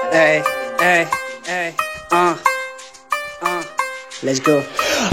Hey, hey, hey, let's go.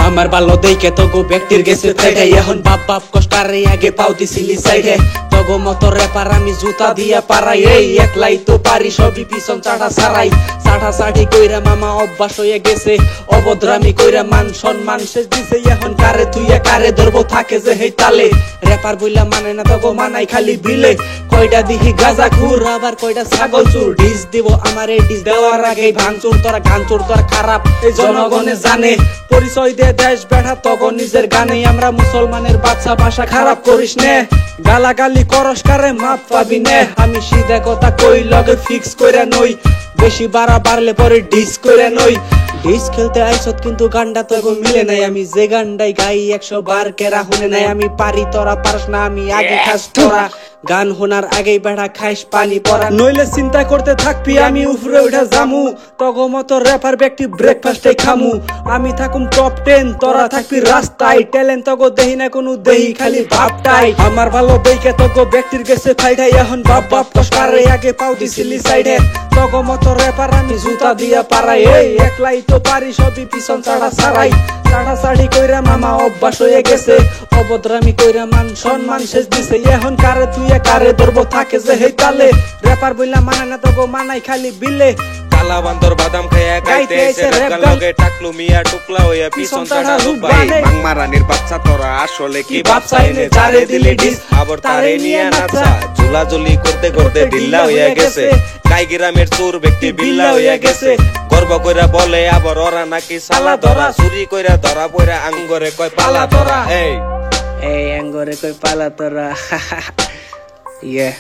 আমার ভালো দেখে তগো ব্যক্তির গেছে ফেটে এখন বাপ বাপ কষ্টারে আগে পাও দিছিলি সাইডে তগো মতো রেপার আমি জুতা দিয়া পারাই এই একলাই তো পারি সবই পিছন চাটা সারাই চাটা চাটি কইরা মামা অভ্যাস হয়ে গেছে অভদ্রামি কইরা মান সম্মান শেষ দিছে এখন কারে তুইয়া কারে ধরবো থাকে যে হেই তালে রেপার বইলা মানে না তগো মানাই খালি বিলে কয়টা দিহি গাজা খুর আবার কয়টা ছাগল চুর ডিস দিব আমার এই ডিস দেওয়ার আগে ভাঙচুর তোরা গানচুর তোরা খারাপ এই জনগণে জানে পরিচয় দে দেশ বেড়া তখন নিজের গানে আমরা মুসলমানের বাচ্চা ভাষা খারাপ করিস নে গালাগালি করস কারে মাপ পাবি নে আমি সিধা কথা কই লগে ফিক্স কইরা নই বেশি বাড়া বাড়লে পরে ডিস কইরা নই ডিস খেলতে আইছত কিন্তু গানটা তো মিলে নাই আমি যে গানটাই গাই 100 বার কেরা শুনে নাই আমি পারি তোরা পারস না আমি আগে খাস তোরা গান শোনার আগেই বেড়া খাইস পানি পড়া নইলে চিন্তা করতে থাকবি আমি উপরে উঠা জামু তগো মতো রেপার ব্যক্তি ব্রেকফাস্টে খামু আমি থাকুম টপ 10 তোরা থাকবি রাস্তায় ট্যালেন্ট তগো দেহি না কোনো দেহি খালি ভাবটাই আমার ভালো দেখে তগো ব্যক্তির গেছে ফাইডাই এখন বাপ বাপ কষ্টারে আগে পাও দিছিলি সাইডে তগো মতো রেপার আমি জুতা দিয়া পারাই এই একলাই তো পারি সবই পিছন চাড়া সারাই চাড়া চাড়ি কইরা মামা অভ্যাস হয়ে গেছে অভদ্রামি কইরা মান সম্মান শেষ দিছে এখন কারে তুই কারে ধরবো থাকে যে হেই তালে রেপার বইলা মানে না তগো মানাই খালি বিলে কালা বান্দর বাদাম খাইয়া গাইতে এসে রেপ গান লগে টাকলু মিয়া টুকলা হইয়া পিছন চাড়া রূপাই মাংমা রানীর বাচ্চা তোরা আসলে কি বাচ্চা এনে চারে দিলি ডিস আবার তারে নিয়ে নাচা ঝুলাঝুলি করতে করতে ঢিল্লা হইয়া গেছে কাই গ্রামের চোর ব্যক্তি বিল্লা হইয়া গেছে গর্ব কইরা বলে আবার ওরা নাকি সালা ধরা চুরি কইরা ধরা পইরা আঙ্গরে কয় পালা ধরা এই আঙ্গরে কই পালা তোরা yeah